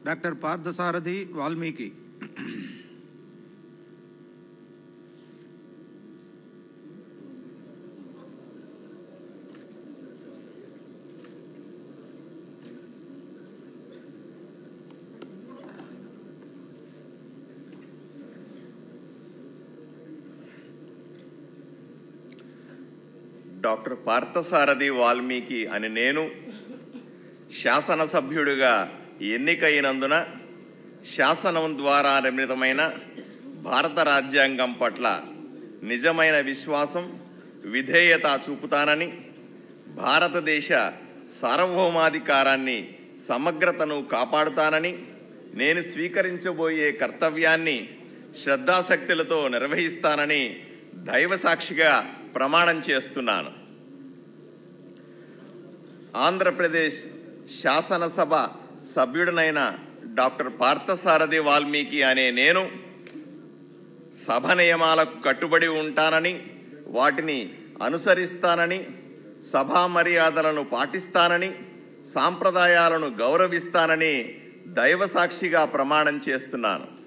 Doctor Parthasarathi Valmiki. Doctor Parthasarathi Valmiki అని నేను శాసనసభ్యుడిగా ఎన్నికైనందున శాసనం ద్వారా నిర్మితమైన భారత రాజ్యాంగం పట్ల నిజమైన విశ్వాసం, విధేయత చూపుతానని, భారతదేశ సార్వభౌమాధికారాన్ని, సమగ్రతను కాపాడుతానని, నేను స్వీకరించబోయే కర్తవ్యాన్ని శ్రద్ధాశక్తులతో నిర్వహిస్తానని దైవసాక్షిగా ప్రమాణం చేస్తున్నాను. ఆంధ్రప్రదేశ్ శాసనసభ సభ్యుడినైన డాక్టర్ పార్థసారథి వాల్మీకి అనే నేను సభ నియమాలకు కట్టుబడి ఉంటానని, వాటిని అనుసరిస్తానని, సభా మర్యాదలను పాటిస్తానని, సాంప్రదాయాలను గౌరవిస్తానని దైవసాక్షిగా ప్రమాణం చేస్తున్నాను.